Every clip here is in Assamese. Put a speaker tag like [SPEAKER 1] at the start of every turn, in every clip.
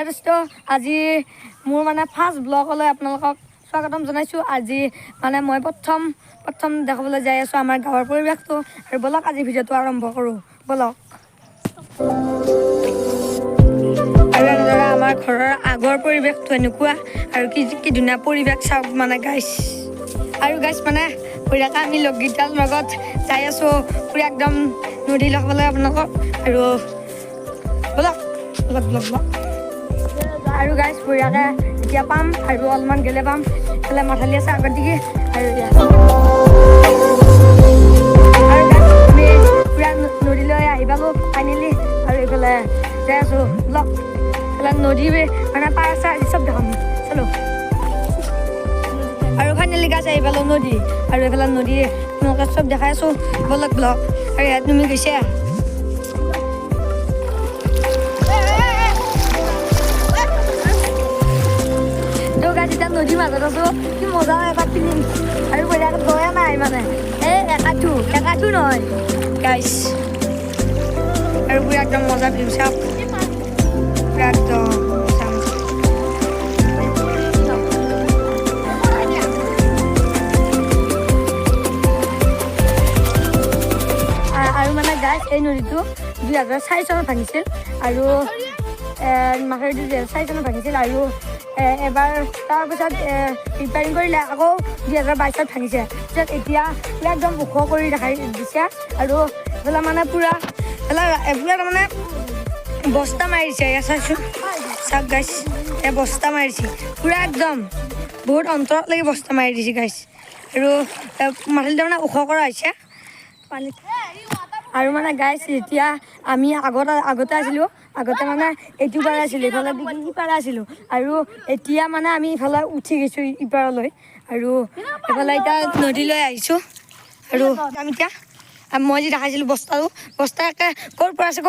[SPEAKER 1] দোস্ত আজি মোৰ মানে ফাৰ্ষ্ট ব্লগলৈ আপোনালোকক স্বাগতম জনাইছোঁ। আজি মানে মই প্ৰথম দেখাবলৈ যাই আছোঁ আমাৰ গাঁৱৰ পৰিৱেশটো। আৰু বলক আজি ভিডিঅ'টো আৰম্ভ কৰোঁ বলক। আৰু এনেদৰে আমাৰ ঘৰৰ আগৰ পৰিৱেশটো এনেকুৱা আৰু কি ধুনীয়া পৰিৱেশ চাওক মানে গাইছ। আৰু গাইছ মানে বঢ়িয়াকৈ আমি লগকেইটাৰ লগত যাই আছোঁ পুৰা একদম নদী লগাবলৈ আপোনালোকক। আৰু বলক বলক বলক বলক। আৰু গাইছ বঢ়িয়াকৈ এতিয়া পাম আৰু অলপমান গেলে পাম। এইফালে মাথালি আছে আগত দিকে আৰু আমি পুৰা নদীলৈ আহি পালোঁ ফাইনেলি। আৰু এইফালে যাই আছোঁ বলক। এইফালে নদী মানে পাৰ আছে আজি চব দেখাম চলো। আৰু ফাইনেলি গাছ আহি পালোঁ নদী আৰু এইফালে নদী আপোনালোকে চব দেখাই আছোঁ বলক ব্লগ। আৰু ইয়াত তুমি গৈছে যেতিয়া নদীৰ মাজত আছোঁ কি মজা এটা ফিলিং। আৰু বঢ়িয়াকৈ দয়া নাই মানে এই একাঠো নহয় গাইছ। আৰু পুৰা একদম মজা ভিউ চাওক পুৰা একদম আৰু মানে গাইছ এই নদীটো 2004 চনত ভাঙিছিল আৰু মাথাউৰিটো 2004 চনত ভাঙিছিল আৰু এবাৰ তাৰপিছত ৰিপেয়াৰিং কৰিলে আকৌ 2022 ভাঙিছে। পিছত এতিয়া পুৰা একদম ওখ কৰি দেখাই দিছে আৰু এইফালে মানে পুৰা তাৰমানে বস্তা মাৰিছে চাইছোঁ চাওক গাইছ এই বস্তা মাৰিছে পুৰা একদম বহুত অন্তৰত লাগি বস্তা মাৰি দিছে গাইছ। আৰু মাথাউৰিটো মানে ওখ কৰা হৈছে পানীত। আৰু মানে গাইছ যেতিয়া আমি আগতে আছিলোঁ আগতে মানে এইটো পাৰ আছিলোঁ ইফালে সিপাৰ আছিলোঁ আৰু এতিয়া মানে আমি ইফালে উঠি গৈছোঁ ইপাৰলৈ। আৰু এইফালে এতিয়া নদীলৈ আহিছোঁ। আৰু আমি এতিয়া মই যি দেখাইছিলোঁ বস্তা একে ক'ৰ পৰা আছে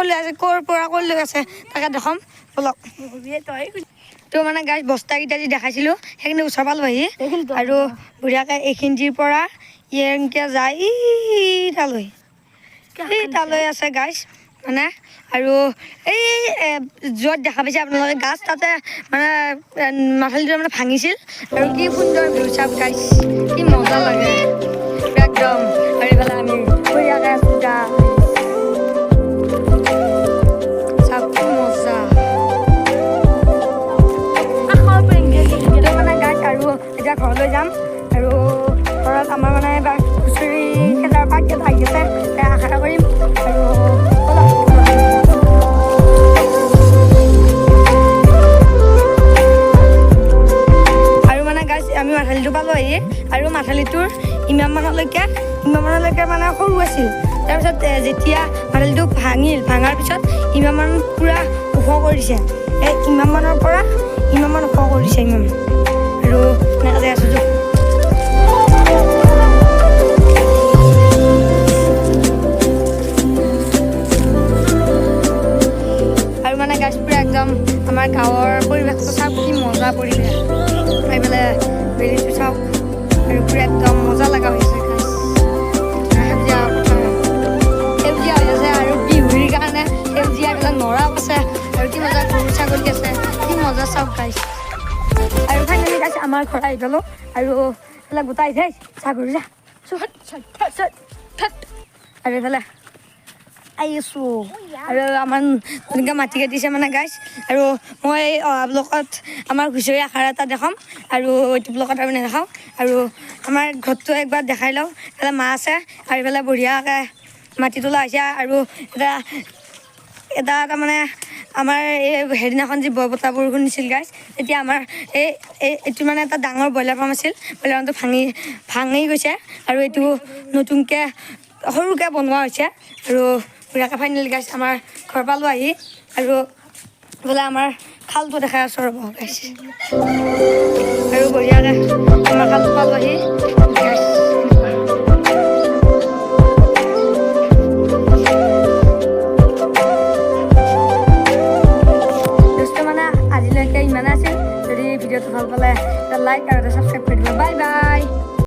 [SPEAKER 1] ক'ৰ লৈ আছে তাকে দেখাম বলক। তো মানে গাইছ বস্তাকেইটা যি দেখাইছিলোঁ সেইখিনি ওচৰ পালোঁ আহি আৰু বঢ়িয়াকৈ এইখিনিৰ পৰা এনেকৈ যায় তালৈ আছে গাইছ মানে। আৰু এই য'ত দেখা পাইছে আপোনালোকে গাছ তাতে মানে মাথাউৰিটো মানে ভাঙিছিল আৰু কি সুন্দৰ ভিউ চাওক গাইছ কি মজা লাগে একদম। আৰু এইফালে আমি বঢ়িয়াকৈ আছোঁ চাওক কি মজা মানে গাইছ। আৰু এতিয়া ঘৰলৈ যাম আৰু ঘৰত আমাৰ মানে এবাৰ হুঁচৰি খেলাৰ পাৰ্ট এটা আহি আছে আশা কৰিম। আৰু মানে গাইছ আমি মাথালিটো পালোঁ আহি আৰু মাথালিটোৰ ইমান মানলৈকে মানে সৰু আছিল। তাৰপিছত যেতিয়া মাথালিটো ভাঙাৰ পিছত ইমান পূৰা ওখ কৰিছে এই ইমান মানৰ পৰা ইমান মান ওখ কৰিছে ইমান। আৰু এনেকৈ যাই আছোঁ আৰু মানে গাছ পুৰা একদম আমাৰ গাঁৱৰ পৰিৱেশটো চাওক কি মজা পৰিৱেশ। এইফালে বেলিটো চাওক আৰু পুৰা একদম মজা লগা হৈছে গাছ সেউজীয়া হৈ আছে আৰু বিহুৰ কাৰণে সেউজীয়া এইবিলাক নৰাও আছে আৰু কি মজা গৰু ছাগলী আছে কি মজা চাওক গাইছ। আৰু ফাইনেলি গাইছ আমাৰ ঘৰ আহি পালোঁ আৰু এইবিলাক গোটাই যায় ছাগলী যা আৰু এইফালে আহিছোঁ আৰু আমাৰ তেনেকৈ মাটি কাটিছে মানে গাইছ। আৰু মই অহা ব্লকত আমাৰ হুঁচৰি আখৰা এটা দেখাম আৰু এইটো ব্লকত আমি নেদেখাওঁ। আৰু আমাৰ ঘৰটো একবাৰ দেখাই লওঁ। এইফালে মা আছে আৰু এইফালে বঢ়িয়াকৈ মাটি তোলা হৈছে। আৰু এটা তাৰমানে আমাৰ এই সেইদিনাখন যি বৰপেটা বৰষুণ দিছিল গাইছ তেতিয়া আমাৰ এইটো মানে এটা ডাঙৰ ব্ৰইলাৰ ফাৰ্ম আছিল। ব্ৰইলাৰ ফাৰ্মটো ভাঙি গৈছে আৰু এইটো নতুনকৈ সৰুকৈ বনোৱা হৈছে। আৰু বঢ়িয়াকৈ ফাইনেলি গাইছ আমাৰ ঘৰ পালোঁ আহি আৰু বোলে আমাৰ খালটো দেখাই আছোঁ ৰ'ব গাইছ। আৰু বঢ়িয়াকৈ আমাৰ খালটো পালোঁ আহি গাইছ